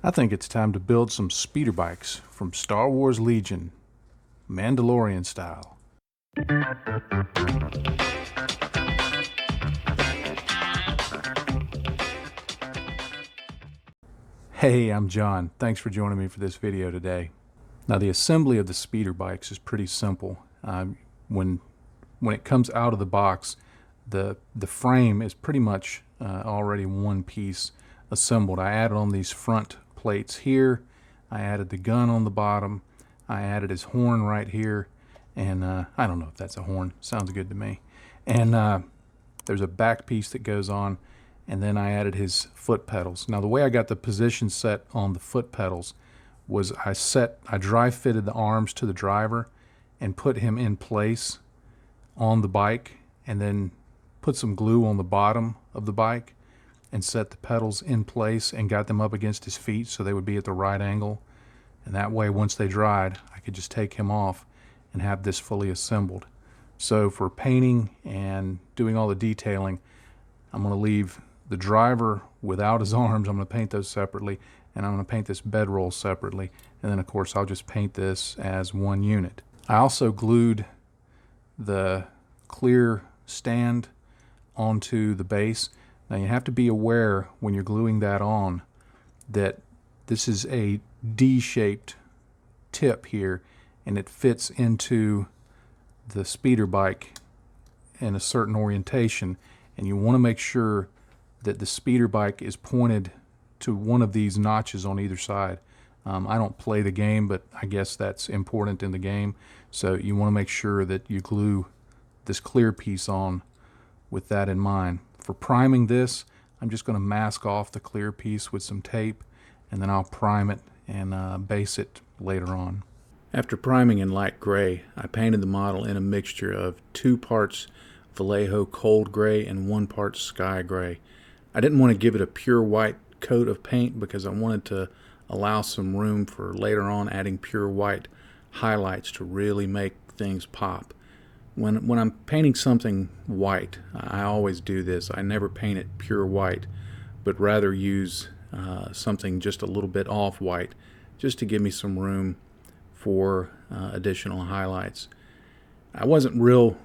I think it's time to build some speeder bikes from Star Wars Legion, Mandalorian style. Hey, I'm John. Thanks for joining me for this video today. Now, the assembly of the speeder bikes is pretty simple. When it comes out of the box, the frame is pretty much already one piece assembled. I added on these front plates here. I added the gun on the bottom. I added his horn right here, and I don't know if that's a horn. Sounds good to me. And there's a back piece that goes on, and then I added his foot pedals. Now, the way I got the position set on the foot pedals was I dry fitted the arms to the driver and put him in place on the bike, and then put some glue on the bottom of the bike and set the pedals in place and got them up against his feet so they would be at the right angle. And that way, once they dried, I could just take him off and have this fully assembled. So for painting and doing all the detailing, I'm going to leave the driver without his arms. I'm going to paint those separately, and I'm going to paint this bedroll separately. And then, of course, I'll just paint this as one unit. I also glued the clear stand onto the base. Now, you have to be aware when you're gluing that on that this is a D-shaped tip here, and it fits into the speeder bike in a certain orientation, and you want to make sure that the speeder bike is pointed to one of these notches on either side. I don't play the game, but I guess that's important in the game. So you want to make sure that you glue this clear piece on with that in mind. For priming this, I'm just going to mask off the clear piece with some tape, and then I'll prime it and base it later on. After priming in light gray, I painted the model in a mixture of 2 parts Vallejo cold gray and 1 part sky gray. I didn't want to give it a pure white coat of paint because I wanted to allow some room for later on adding pure white highlights to really make things pop. When I'm painting something white, I always do this. I never paint it pure white, but rather use something just a little bit off white, just to give me some room for additional highlights. I wasn't real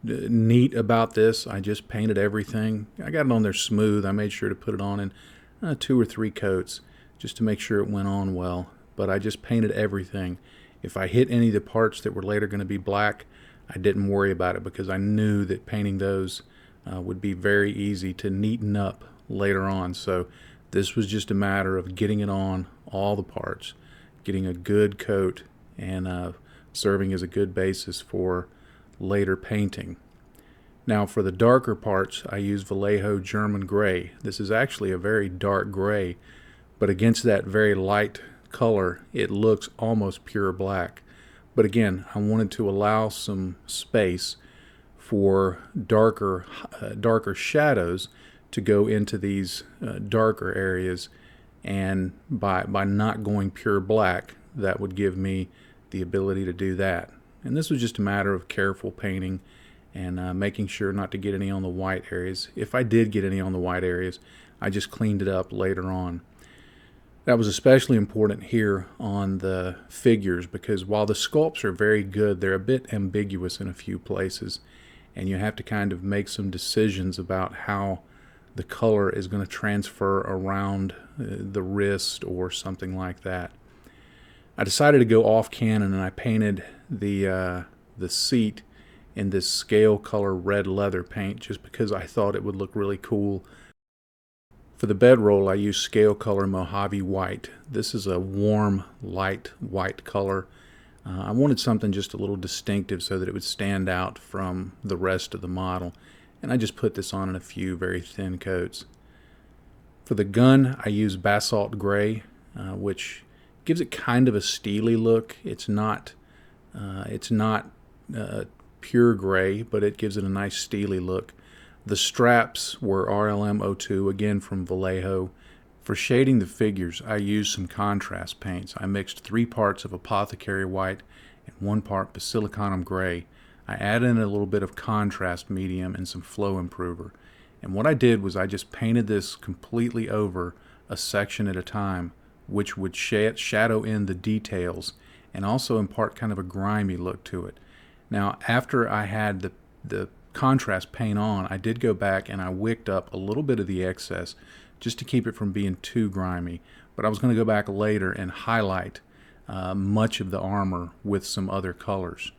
neat about this. I just painted everything. I got it on there smooth. I made sure to put it on in 2 or 3 coats just to make sure it went on well. But I just painted everything. If I hit any of the parts that were later going to be black, I didn't worry about it because I knew that painting those would be very easy to neaten up later on. So this was just a matter of getting it on all the parts, getting a good coat, and serving as a good basis for later painting. Now, for the darker parts, I use Vallejo German gray. This is actually a very dark gray, but against that very light color, it looks almost pure black. But again, I wanted to allow some space for darker shadows to go into these darker areas, and by not going pure black, that would give me the ability to do that. And this was just a matter of careful painting and making sure not to get any on the white areas. If I did get any on the white areas, I just cleaned it up later on. That was especially important here on the figures because while the sculpts are very good, they're a bit ambiguous in a few places, and you have to kind of make some decisions about how the color is going to transfer around the wrist or something like that. I decided to go off canon, and I painted the seat in this scale color red leather paint just because I thought it would look really cool. For the bedroll, I used scale color Mojave white. This is a warm, light white color. I wanted something just a little distinctive so that it would stand out from the rest of the model, and I just put this on in a few very thin coats. For the gun, I used basalt gray, which gives it kind of a steely look. It's not pure gray, but it gives it a nice steely look. The straps were RLM02, again from Vallejo. For shading the figures, I used some contrast paints. I mixed 3 parts of apothecary white and 1 part basilicanum gray. I added in a little bit of contrast medium and some flow improver. And what I did was I just painted this completely over a section at a time which would shadow in the details and also impart kind of a grimy look to it. Now, after I had the contrast paint on, I did go back and I wicked up a little bit of the excess just to keep it from being too grimy. But I was going to go back later and highlight much of the armor with some other colors.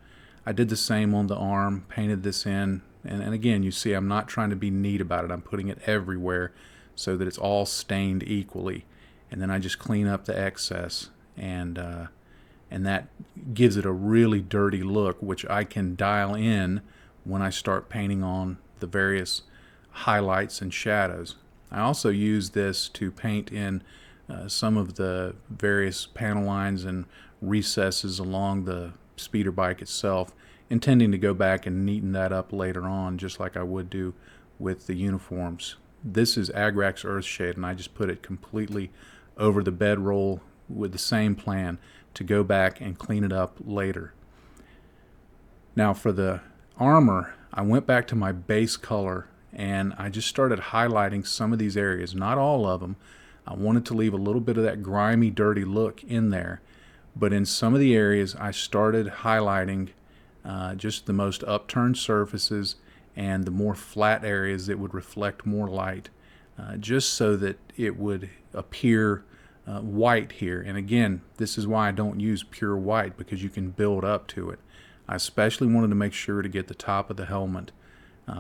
I did the same on the arm, painted this in, and again, you see I'm not trying to be neat about it. I'm putting it everywhere so that it's all stained equally. And then I just clean up the excess, and that gives it a really dirty look, which I can dial in when I start painting on the various highlights and shadows. I also use this to paint in some of the various panel lines and recesses along the speeder bike itself, intending to go back and neaten that up later on, just like I would do with the uniforms. This is Agrax Earthshade, and I just put it completely over the bedroll with the same plan to go back and clean it up later. Now for the armor, I went back to my base color and I just started highlighting some of these areas, not all of them. I wanted to leave a little bit of that grimy, dirty look in there, but in some of the areas I started highlighting just the most upturned surfaces and the more flat areas that would reflect more light, just so that it would appear white here. And again, this is why I don't use pure white, because you can build up to it. I especially wanted to make sure to get the top of the helmet,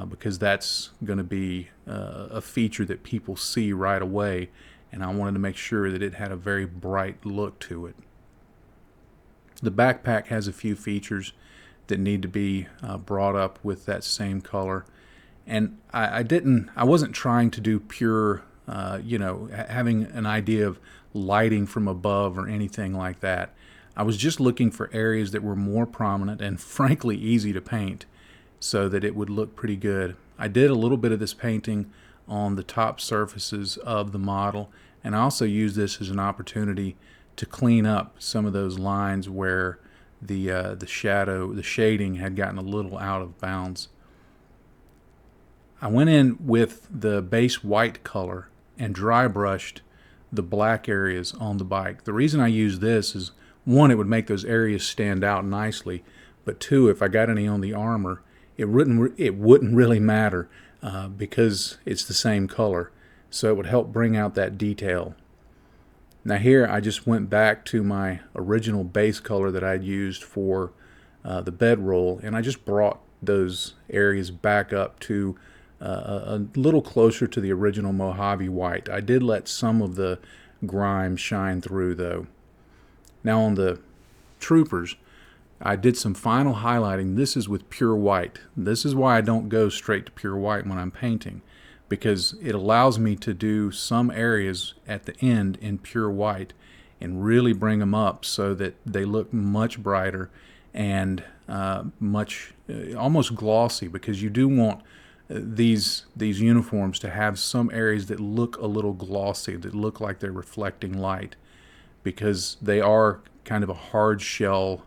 because that's going to be a feature that people see right away, and I wanted to make sure that it had a very bright look to it. The backpack has a few features that need to be brought up with that same color, and I wasn't trying to do pure, having an idea of lighting from above or anything like that. I was just looking for areas that were more prominent and frankly easy to paint so that it would look pretty good. I did a little bit of this painting on the top surfaces of the model, and I also used this as an opportunity to clean up some of those lines where the shading had gotten a little out of bounds. I went in with the base white color and dry brushed the black areas on the bike. The reason I use this is, one, it would make those areas stand out nicely, but two, if I got any on the armor, it wouldn't really matter because it's the same color, so it would help bring out that detail. Now here I just went back to my original base color that I'd used for the bedroll, and I just brought those areas back up to a little closer to the original Mojave white. I did let some of the grime shine through though. Now on the troopers, I did some final highlighting. This is with pure white. This is why I don't go straight to pure white when I'm painting, because it allows me to do some areas at the end in pure white and really bring them up so that they look much brighter and almost glossy, because you do want these uniforms to have some areas that look a little glossy, that look like they're reflecting light, because they are kind of a hard shell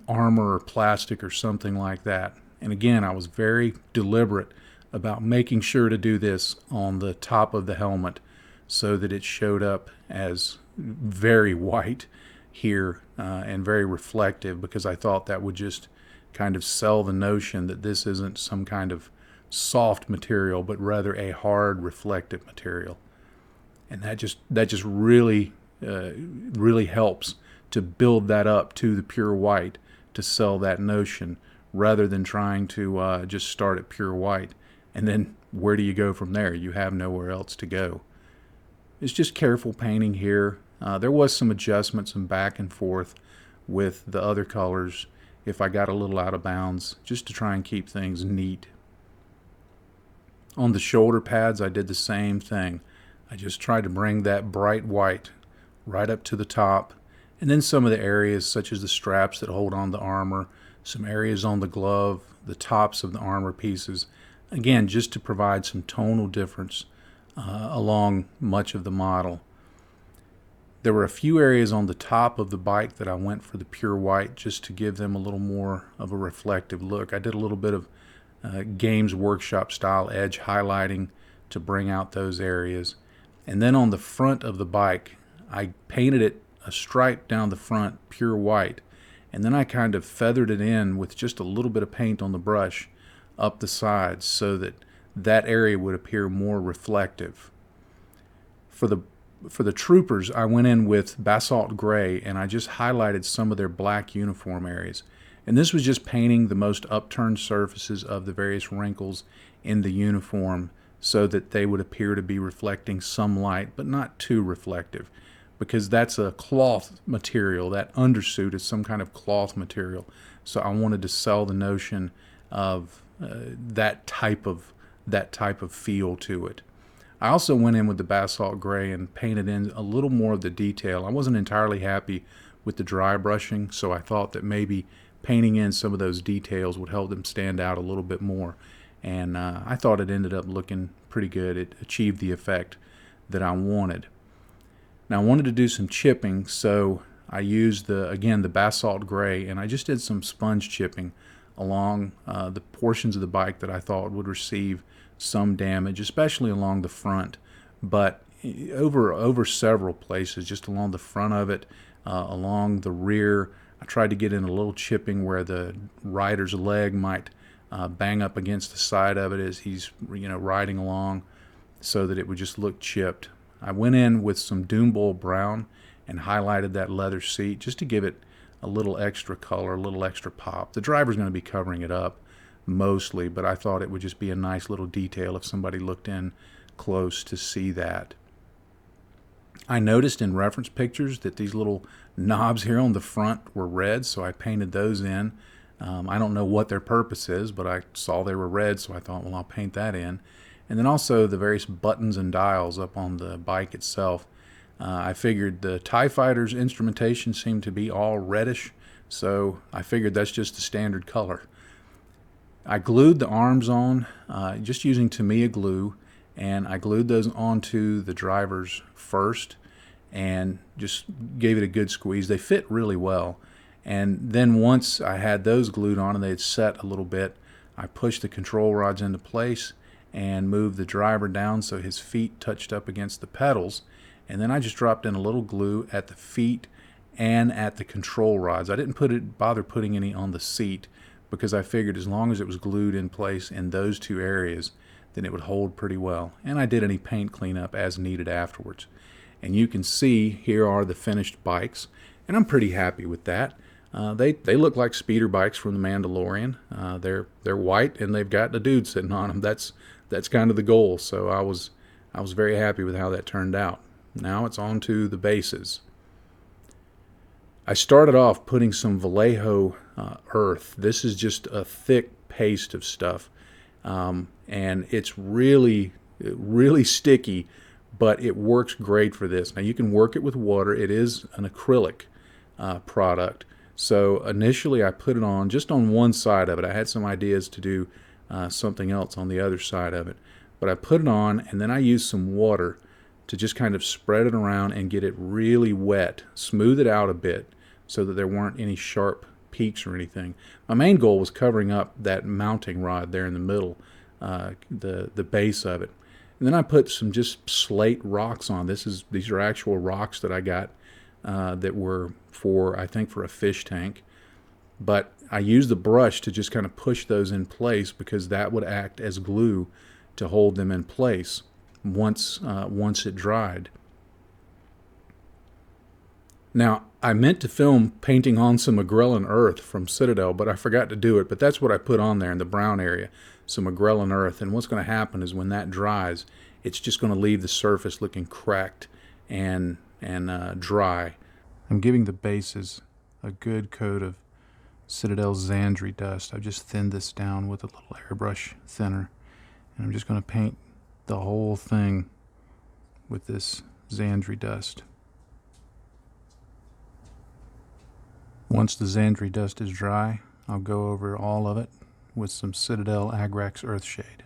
armor or plastic or something like that. And again, I was very deliberate about making sure to do this on the top of the helmet so that it showed up as very white here and very reflective, because I thought that would just kind of sell the notion that this isn't some kind of soft material, but rather a hard reflective material. And that just really helps to build that up to the pure white to sell that notion, rather than trying to just start at pure white and then where do you go from there? You have nowhere else to go. It's just careful painting here. There was some adjustments and back and forth with the other colors if I got a little out of bounds, just to try and keep things neat. On the shoulder pads, I did the same thing. I just tried to bring that bright white right up to the top, and then some of the areas such as the straps that hold on the armor, some areas on the glove, the tops of the armor pieces, again just to provide some tonal difference along much of the model. There were a few areas on the top of the bike that I went for the pure white just to give them a little more of a reflective look. I did a little bit of Games Workshop style edge highlighting to bring out those areas. And then on the front of the bike, I painted it a stripe down the front, pure white, and then I kind of feathered it in with just a little bit of paint on the brush up the sides so that that area would appear more reflective. For the troopers, I went in with basalt gray, and I just highlighted some of their black uniform areas. And this was just painting the most upturned surfaces of the various wrinkles in the uniform so that they would appear to be reflecting some light, but not too reflective, because that's a cloth material. That undersuit is some kind of cloth material. So I wanted to sell the notion of that type of feel to it. I also went in with the basalt gray and painted in a little more of the detail. I wasn't entirely happy with the dry brushing, so I thought that maybe painting in some of those details would help them stand out a little bit more. And I thought it ended up looking pretty good. It achieved the effect that I wanted. Now I wanted to do some chipping, so I used the basalt gray, and I just did some sponge chipping along the portions of the bike that I thought would receive some damage, especially along the front, but over several places, just along the front of it, along the rear. I tried to get in a little chipping where the rider's leg might bang up against the side of it as he's riding along, so that it would just look chipped. I went in with some Doom Bowl brown and highlighted that leather seat just to give it a little extra color, a little extra pop. The driver's going to be covering it up mostly, but I thought it would just be a nice little detail if somebody looked in close to see that. I noticed in reference pictures that these little knobs here on the front were red, so I painted those in. I don't know what their purpose is, but I saw they were red, so I thought, well, I'll paint that in. And then also the various buttons and dials up on the bike itself. I figured the TIE Fighter's instrumentation seemed to be all reddish, so I figured that's just the standard color. I glued the arms on just using Tamiya glue, and I glued those onto the drivers first and just gave it a good squeeze. They fit really well. And then once I had those glued on and they had set a little bit, I pushed the control rods into place and moved the driver down so his feet touched up against the pedals. And then I just dropped in a little glue at the feet and at the control rods. I didn't bother putting any on the seat, because I figured as long as it was glued in place in those two areas, then it would hold pretty well. And I did any paint cleanup as needed afterwards. And you can see here are the finished bikes, and I'm pretty happy with that. They look like speeder bikes from the Mandalorian. They're white and they've got the dude sitting on them. That's kind of the goal. So I was very happy with how that turned out. Now it's on to the bases. I started off putting some Vallejo earth. This is just a thick paste of stuff, and it's really sticky, but it works great for this. Now you can work it with water. It is an acrylic product. So initially I put it on just on one side of it. I had some ideas to do something else on the other side of it, but I put it on, and then I used some water to just kind of spread it around and get it really wet, smooth it out a bit so that there weren't any sharp peaks or anything. My main goal was covering up that mounting rod there in the middle, the base of it. And then I put some just slate rocks on. These are actual rocks that I got that were I think for a fish tank. But I used the brush to just kind of push those in place, because that would act as glue to hold them in place once it dried. Now, I meant to film painting on some Agrellan earth from Citadel, but I forgot to do it. But that's what I put on there in the brown area, some Agrellan earth. And what's going to happen is when that dries, it's just going to leave the surface looking cracked and dry. I'm giving the bases a good coat of Citadel Xandri dust. I've just thinned this down with a little airbrush thinner, and I'm just going to paint the whole thing with this Xandri dust. Once the Xandri dust is dry, I'll go over all of it with some Citadel Agrax Earthshade.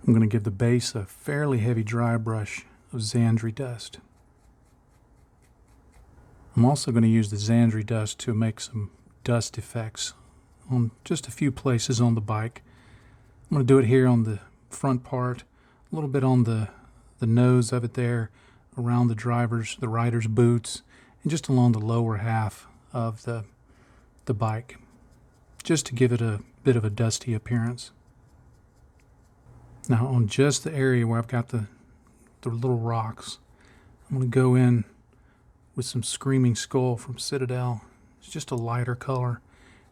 I'm going to give the base a fairly heavy dry brush of Xandri dust. I'm also going to use the Xandri dust to make some dust effects on just a few places on the bike. I'm going to do it here on the front part, a little bit on the nose of it there, around the rider's boots, and just along the lower half of the bike, just to give it a bit of a dusty appearance. Now on just the area where I've got the little rocks, I'm going to go in with some Screaming Skull from Citadel. It's just a lighter color,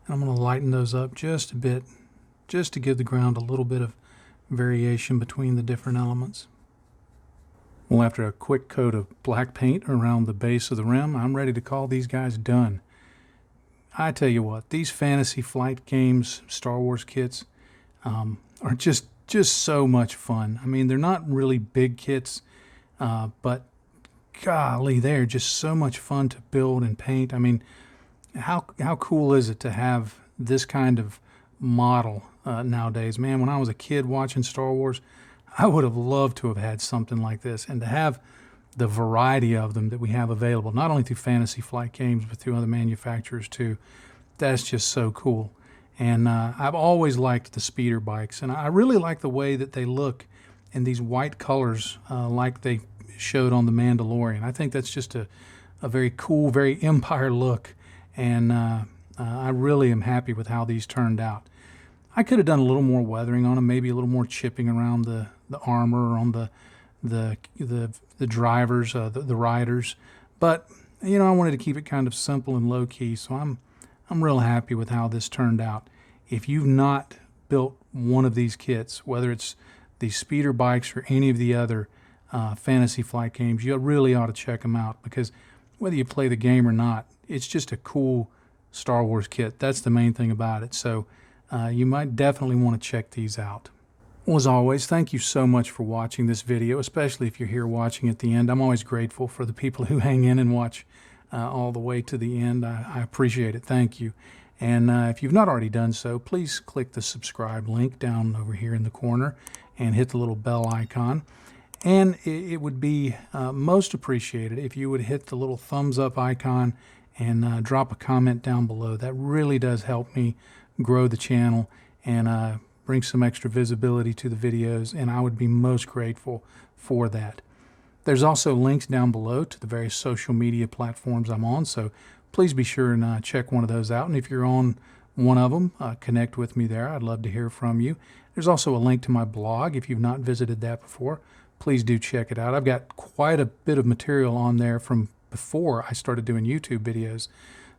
and I'm going to lighten those up just a bit, just to give the ground a little bit of variation between the different elements. Well, after a quick coat of black paint around the base of the rim, I'm ready to call these guys done. I tell you what, these Fantasy Flight Games Star Wars kits are just so much fun. I mean, they're not really big kits, but golly, they're just so much fun to build and paint. I mean, how cool is it to have this kind of model nowadays? Man, when I was a kid watching Star Wars, I would have loved to have had something like this, and to have the variety of them that we have available, not only through Fantasy Flight Games, but through other manufacturers too. That's just so cool. And I've always liked the speeder bikes, and I really like the way that they look in these white colors like they showed on the Mandalorian. I think that's just a very cool, very Empire look, and I really am happy with how these turned out. I could have done a little more weathering on them, maybe a little more chipping around the armor on the drivers, the riders, but you know, I wanted to keep it kind of simple and low key, so I'm real happy with how this turned out. If you've not built one of these kits, whether it's these speeder bikes or any of the other Fantasy Flight Games, you really ought to check them out, because whether you play the game or not, it's just a cool Star Wars kit. That's the main thing about it. So you might definitely want to check these out. Well, as always, thank you so much for watching this video, especially if you're here watching at the end. I'm always grateful for the people who hang in and watch all the way to the end. I appreciate it. Thank you. And if you've not already done so, please click the subscribe link down over here in the corner and hit the little bell icon. And it would be most appreciated if you would hit the little thumbs up icon and drop a comment down below. That really does help me grow the channel and bring some extra visibility to the videos, and I would be most grateful for that. There's also links down below to the various social media platforms I'm on, so please be sure and check one of those out. And if you're on one of them, connect with me there. I'd love to hear from you. There's also a link to my blog. If you've not visited that before, please do check it out. I've got quite a bit of material on there from before I started doing YouTube videos,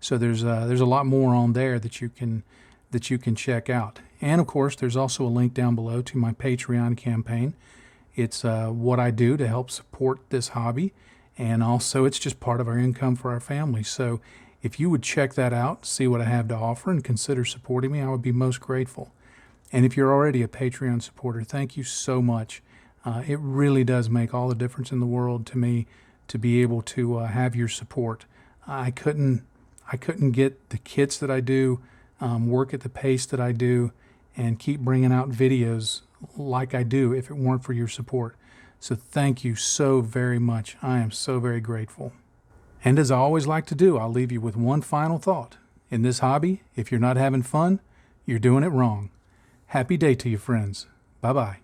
so there's a lot more on there that you can check out. And of course, there's also a link down below to my Patreon campaign. It's what I do to help support this hobby, and also it's just part of our income for our family. So if you would check that out, see what I have to offer, and consider supporting me, I would be most grateful. And if you're already a Patreon supporter, thank you so much. It really does make all the difference in the world to me to be able to have your support. I couldn't get the kits that I do, work at the pace that I do, and keep bringing out videos like I do if it weren't for your support. So thank you so very much. I am so very grateful. And as I always like to do, I'll leave you with one final thought. In this hobby, if you're not having fun, you're doing it wrong. Happy day to you, friends. Bye-bye.